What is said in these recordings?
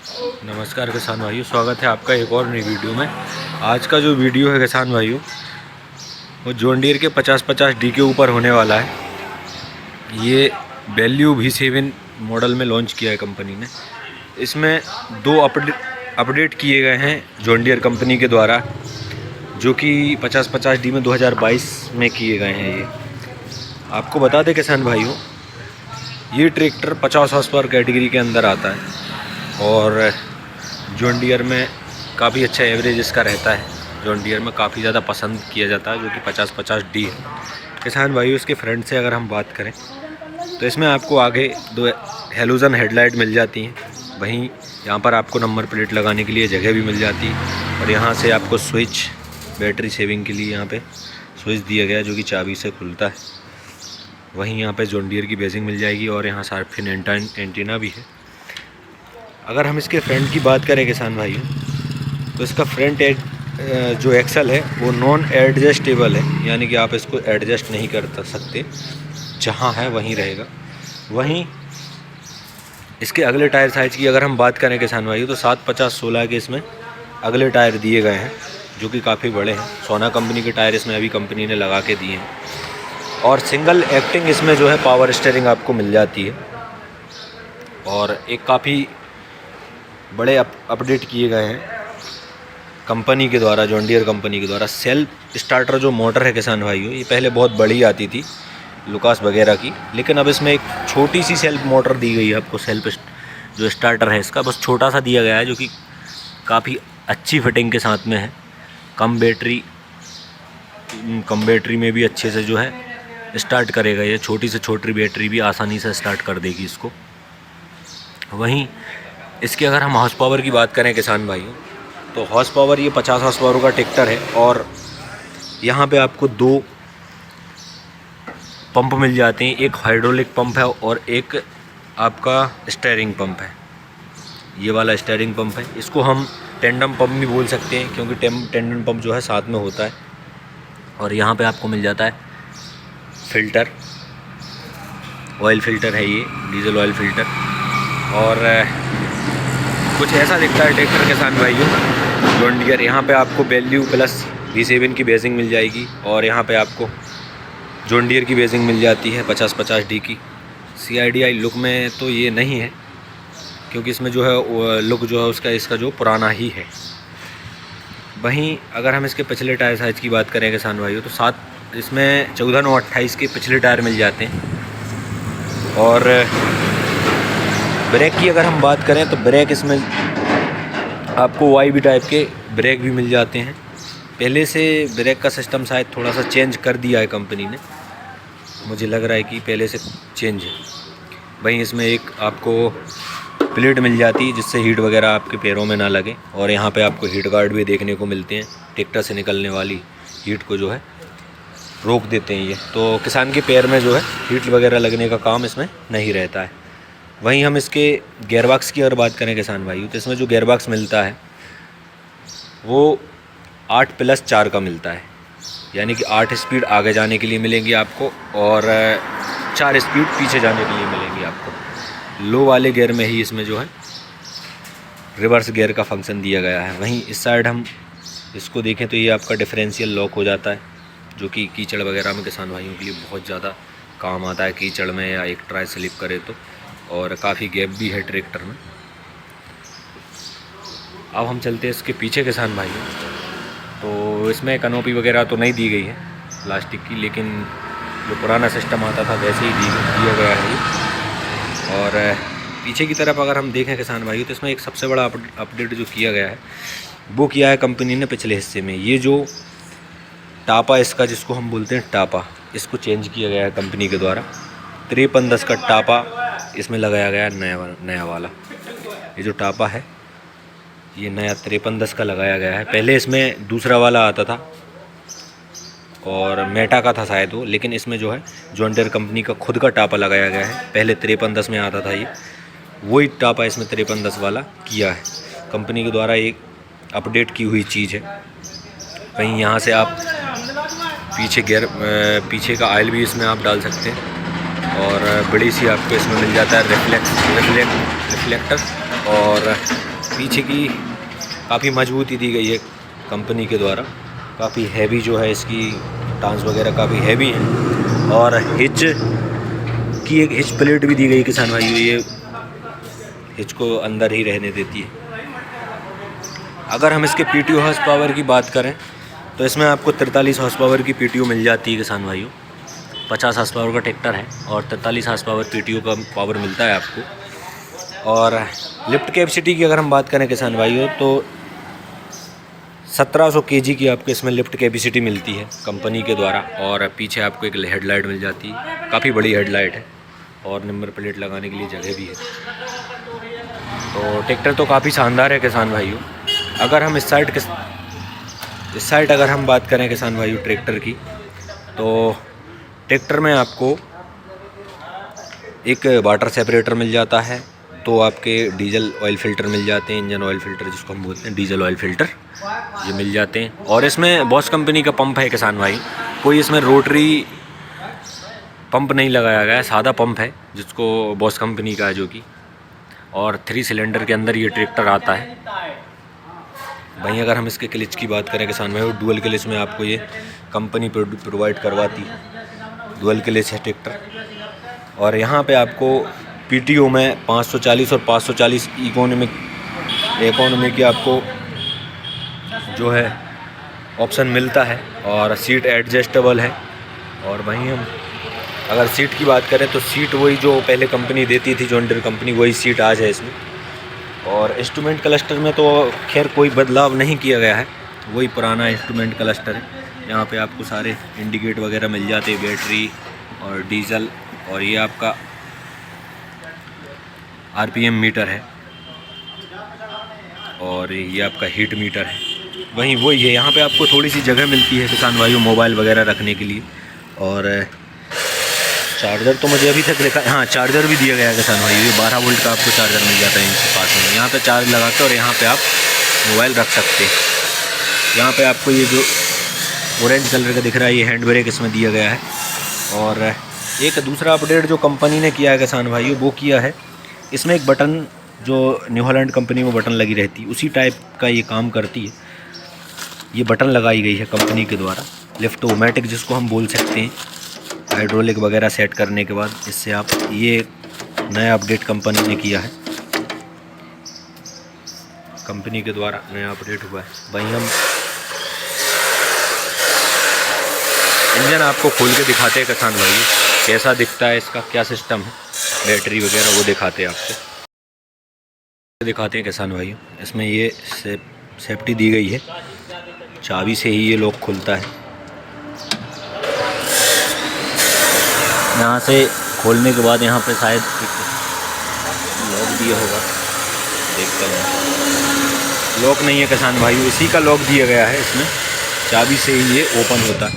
नमस्कार किसान भाइयों, स्वागत है आपका एक और नई वीडियो में। आज का जो वीडियो है किसान भाइयों, वो जॉन डीयर के 50-50D के ऊपर होने वाला है। ये वैल्यू V7 मॉडल में लॉन्च किया है कंपनी ने। इसमें दो अपडेट किए गए हैं जॉन डीयर कंपनी के द्वारा, जो कि 50-50D में 2022 में किए गए हैं। ये आपको बता दें किसान भाइयों, ये ट्रैक्टर 50 हॉर्स पावर कैटेगरी के अंदर आता है और जॉन डीयर में काफ़ी अच्छा एवरेज इसका रहता है। जॉन डीयर में काफ़ी ज़्यादा पसंद किया जाता है, जो कि 50-50D है। किसान भाइयों, इसके फ्रंट से अगर हम बात करें तो इसमें आपको आगे दो हेलोजन हेडलाइट मिल जाती हैं। वहीं यहाँ पर आपको नंबर प्लेट लगाने के लिए जगह भी मिल जाती है और यहाँ से आपको स्विच, बैटरी सेविंग के लिए यहाँ पे स्विच दिया गया है, जो कि चाबी से खुलता है। वहीं यहाँ पे जॉन डीयर की बेसिंग मिल जाएगी और यहाँ शार्क फिन एंटीना भी है। अगर हम इसके फ्रंट की बात करें किसान भाइयों, तो इसका फ्रंट जो एक्सल है वो नॉन एडजस्टेबल है, यानी कि आप इसको एडजस्ट नहीं कर सकते, जहाँ है वहीं रहेगा। वहीं इसके अगले टायर साइज़ की अगर हम बात करें किसान भाइयों, तो 750/16 के इसमें अगले टायर दिए गए हैं, जो कि काफ़ी बड़े हैं। सोना कंपनी के टायर इसमें अभी कंपनी ने लगा के दिए हैं और सिंगल एक्टिंग इसमें जो है पावर स्टीयरिंग आपको मिल जाती है। और एक काफ़ी बड़े अपडेट किए गए हैं कंपनी के द्वारा, जॉन डीयर कंपनी के द्वारा। सेल्फ स्टार्टर जो मोटर है किसान भाइयों, ये पहले बहुत बड़ी आती थी लुकास वगैरह की, लेकिन अब इसमें एक छोटी सी सेल्फ मोटर दी गई है आपको। सेल्फ जो स्टार्टर है इसका बस छोटा सा दिया गया है, जो कि काफ़ी अच्छी फिटिंग के साथ में है। कम बैटरी में भी अच्छे से जो है स्टार्ट करेगा। ये छोटी से छोटी बैटरी भी आसानी से स्टार्ट कर देगी इसको। वहीं इसकी अगर हम हॉर्स पावर की बात करें किसान भाइयों, तो हॉर्स पावर ये 50 हॉर्स पावर का ट्रैक्टर है और यहाँ पे आपको दो पंप मिल जाते हैं। एक हाइड्रोलिक पंप है और एक आपका स्टीयरिंग पंप है। ये वाला स्टीयरिंग पंप है, इसको हम टेंडम पंप भी बोल सकते हैं, क्योंकि टेंडम पंप जो है साथ में होता है। और यहाँ पे आपको मिल जाता है फ़िल्टर, ऑयल फ़िल्टर है ये, डीजल ऑयल फ़िल्टर। और कुछ ऐसा दिखता है ट्रैक्टर किसान भाइयों जॉन डीयर। यहाँ पे आपको वैल्यू प्लस V7 की बेसिंग मिल जाएगी और यहाँ पे आपको जॉन डीयर की बेसिंग मिल जाती है 50-50D की। CIDI लुक में तो ये नहीं है, क्योंकि इसमें जो है लुक जो है इसका जो पुराना ही है। वहीं अगर हम इसके पिछले टायर साइज़ की बात करें किसान भाइयों, तो इसमें 14/9/28 के पिछले टायर मिल जाते हैं। और ब्रेक की अगर हम बात करें तो ब्रेक इसमें आपको YB टाइप के ब्रेक भी मिल जाते हैं। पहले से ब्रेक का सिस्टम शायद थोड़ा सा चेंज कर दिया है कंपनी ने, मुझे लग रहा है कि पहले से चेंज है। वहीं इसमें एक आपको प्लेट मिल जाती है, जिससे हीट वगैरह आपके पैरों में ना लगे। और यहाँ पे आपको हीट गार्ड भी देखने को मिलते हैं, ट्रैक्टर से निकलने वाली हीट को जो है रोक देते हैं ये, तो किसान के पैर में जो है हीट वगैरह लगने का काम इसमें नहीं रहता है। वहीं हम इसके गियरबॉक्स की अगर बात करें किसान भाइयों, तो इसमें जो गियरबॉक्स मिलता है वो 8+4 का मिलता है, यानी कि 8 स्पीड आगे जाने के लिए मिलेंगी आपको और 4 स्पीड पीछे जाने के लिए मिलेंगी आपको। लो वाले गियर में ही इसमें जो है रिवर्स गियर का फंक्शन दिया गया है। वहीं इस साइड हम इसको देखें तो ये आपका डिफरेंशियल लॉक हो जाता है, जो कि कीचड़ वगैरह में किसान भाइयों के लिए बहुत ज़्यादा काम आता है, कीचड़ में या एक ट्राई स्लिप करे तो। और काफ़ी गैप भी है ट्रैक्टर में। अब हम चलते हैं इसके पीछे किसान भाइयों, तो इसमें कनोपी वगैरह तो नहीं दी गई है प्लास्टिक की, लेकिन जो पुराना सिस्टम आता था वैसे ही दिया गया है ये। और पीछे की तरफ अगर हम देखें किसान भाइयों, तो इसमें एक सबसे बड़ा अपडेट जो किया गया है वो किया है कंपनी ने पिछले हिस्से में। ये जो टापा इसका, जिसको हम बोलते हैं टापा, इसको चेंज किया गया है कंपनी के द्वारा। 5310 का टापा इसमें लगाया गया है, नया वाला। ये जो टापा है ये नया 5310 का लगाया गया है। पहले इसमें दूसरा वाला आता था और मेटा का था शायद वो, लेकिन इसमें जो है जॉन डीयर कंपनी का खुद का टापा लगाया गया है। पहले 5310 में आता था ये, वही टापा इसमें 5310 वाला किया है। कंपनी के द्वारा एक अपडेट की हुई चीज़ है। वहीं यहाँ से आप पीछे का ऑयल भी इसमें आप डाल सकते हैं और बड़ी सी आपको इसमें मिल जाता है रिफ्लेक्टर। और पीछे की काफ़ी मजबूती दी गई है कंपनी के द्वारा, काफ़ी हैवी जो है इसकी टांस वगैरह काफ़ी हैवी हैं। और हिच की एक हिच प्लेट भी दी गई किसान भाइयों, ये हिच को अंदर ही रहने देती है। अगर हम इसके पीटीओ हॉर्स पावर की बात करें तो इसमें आपको 43 हॉर्स पावर की पीटीओ मिल जाती है किसान भाइयों। 50 हॉर्स पावर का ट्रैक्टर है और 43 हॉर्स पावर पीटीओ का पावर मिलता है आपको। और लिफ्ट कैपेसिटी की अगर हम बात करें किसान भाइयों तो 1700 केजी की आपको इसमें लिफ्ट कैपेसिटी मिलती है कंपनी के द्वारा। और पीछे आपको एक हेडलाइट मिल जाती है, काफ़ी बड़ी हेडलाइट है और नंबर प्लेट लगाने के लिए जगह भी है। तो ट्रैक्टर तो काफ़ी शानदार है किसान भाइयों। अगर हम इस साइड अगर हम बात करें किसान भाइयों ट्रैक्टर की, तो ट्रैक्टर में आपको एक वाटर सेपरेटर मिल जाता है, तो आपके डीजल ऑयल फ़िल्टर मिल जाते हैं, इंजन ऑयल फ़िल्टर जिसको हम बोलते हैं डीजल ऑयल फ़िल्टर, ये मिल जाते हैं। और इसमें बॉस कंपनी का पंप है किसान भाई, कोई इसमें रोटरी पंप नहीं लगाया गया है, सादा पंप है जिसको बॉस कंपनी का है जो कि। और 3 सिलेंडर के अंदर ये ट्रैक्टर आता है। वहीं अगर हम इसके क्लिच की बात करें किसान भाई, डुअल क्लिच में आपको ये कंपनी प्रोवाइड करवाती है, डुअल क्लिच है ट्रैक्टर। और यहाँ पे आपको पीटीओ में 540 और 540 इकोनॉमी की आपको जो है ऑप्शन मिलता है। और सीट एडजस्टेबल है। और वहीं हम अगर सीट की बात करें तो सीट वही जो पहले कंपनी देती थी, जॉन डीरे कंपनी, वही सीट आज है इसमें। और इंस्ट्रूमेंट क्लस्टर में तो खैर कोई बदलाव नहीं किया गया है, वही पुराना इंस्ट्रूमेंट क्लस्टर है। यहाँ पे आपको सारे इंडिकेट वगैरह मिल जाते हैं, बैटरी और डीजल। और ये आपका आरपीएम मीटर है और ये आपका हीट मीटर है। वहीं वही है, यहाँ पे आपको थोड़ी सी जगह मिलती है किसान भाइयों मोबाइल वगैरह रखने के लिए। और चार्जर तो मुझे अभी तक लिखा, हाँ चार्जर भी दिया गया है किसान भाई, ये 12 वोल्ट का आपको चार्जर मिल जाता है इनके पास में। यहाँ पे चार्ज लगा के और यहाँ पे आप मोबाइल रख सकते हैं। यहाँ पे आपको ये जो ऑरेंज कलर का दिख रहा है ये हैंड ब्रेक इसमें दिया गया है। और एक दूसरा अपडेट जो कंपनी ने किया है किसान भाइयों वो किया है, इसमें एक बटन जो न्यू हॉलैंड कंपनी में बटन लगी रहती है उसी टाइप का ये काम करती है। ये बटन लगाई गई है कंपनी के द्वारा, लिफ्ट ऑटोमेटिक जिसको हम बोल सकते हैं। हाइड्रोलिक वगैरह सेट करने के बाद इससे आप, ये नया अपडेट कंपनी ने किया है, कंपनी के द्वारा नया अपडेट हुआ है। वहीं हम इंजन आपको खोल के दिखाते हैं किसान भाई, कैसा दिखता है, इसका क्या सिस्टम है, बैटरी वगैरह वो दिखाते हैं आपको, दिखाते हैं किसान भाई। इसमें ये सेफ्टी दी गई है, चाबी से ही ये लॉक खुलता है। यहाँ से खोलने के बाद यहाँ पे शायद लॉक दिया होगा, देखते हैं। लॉक नहीं है किसान भाई, इसी का लॉक दिया गया है, इसमें चाबी से ही ये ओपन होता है।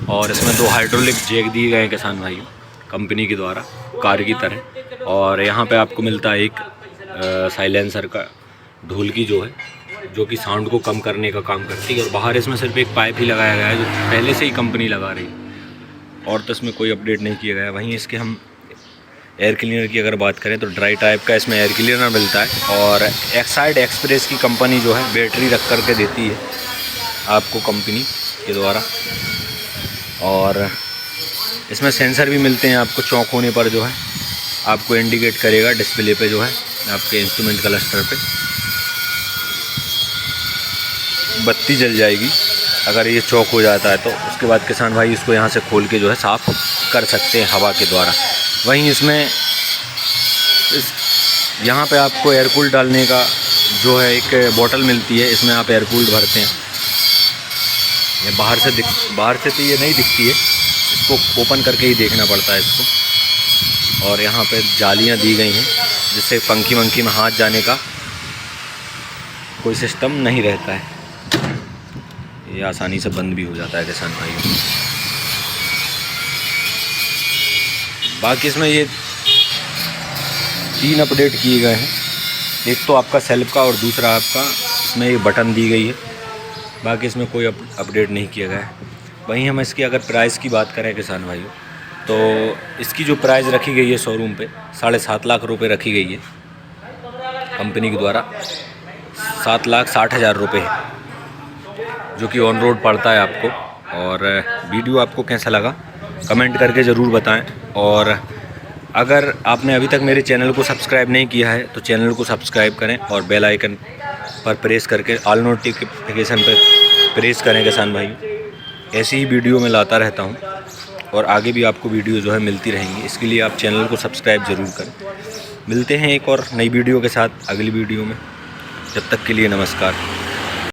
और इसमें 2 हाइड्रोलिक जैक दिए गए हैं किसान भाई कंपनी के द्वारा, कार की तरह। और यहाँ पे आपको मिलता है एक साइलेंसर का ढोलकी जो है, जो कि साउंड को कम करने का काम करती है। और बाहर इसमें सिर्फ एक पाइप ही लगाया गया है जो पहले से ही कंपनी लगा रही है, और तो इसमें कोई अपडेट नहीं किया गया है। वहीं इसके हम एयर क्लीनर की अगर बात करें तो ड्राई टाइप का इसमें एयर क्लीनर मिलता है। और एक्साइड एक्सप्रेस की कंपनी जो है बैटरी रख कर के देती है आपको कंपनी के द्वारा। और इसमें सेंसर भी मिलते हैं आपको, चौक होने पर जो है आपको इंडिकेट करेगा डिस्प्ले पे, जो है आपके इंस्ट्रूमेंट क्लस्टर पे बत्ती जल जाएगी अगर ये चौक हो जाता है। तो उसके बाद किसान भाई इसको यहाँ से खोल के जो है साफ़ कर सकते हैं हवा के द्वारा। वहीं इसमें यहाँ पे आपको एयर कूल डालने का जो है एक बोतल मिलती है, इसमें आप एयर कूल भरते हैं। ये बाहर से तो ये नहीं दिखती है, इसको ओपन करके ही देखना पड़ता है इसको। और यहाँ पे जालियाँ दी गई हैं जिससे पंखी वंखी में हाथ जाने का कोई सिस्टम नहीं रहता है, ये आसानी से बंद भी हो जाता है किसान भाई। बाकी इसमें ये 3 अपडेट किए गए हैं, एक तो आपका सेल्फ का और दूसरा आपका इसमें ये बटन दी गई है। बाकी इसमें कोई अपडेट नहीं किया गया है। वहीं हम इसकी अगर प्राइस की बात करें किसान भाइयों, तो इसकी जो प्राइस रखी गई है शोरूम पे 7.5 लाख रुपए रखी गई है। कंपनी के द्वारा 7,60,000 रुपये, जो कि ऑन रोड पड़ता है आपको। और वीडियो आपको कैसा लगा कमेंट करके ज़रूर बताएं। और अगर आपने अभी तक मेरे चैनल को सब्सक्राइब नहीं किया है तो चैनल को सब्सक्राइब करें और बेल आइकन पर प्रेस करके ऑल नोटिफिकेशन पर प्रेस करें किसान भाई। ऐसी ही वीडियो मैं लाता रहता हूं और आगे भी आपको वीडियो जो है मिलती रहेंगी। इसके लिए आप चैनल को सब्सक्राइब ज़रूर करें। मिलते हैं एक और नई वीडियो के साथ अगली वीडियो में। जब तक के लिए नमस्कार।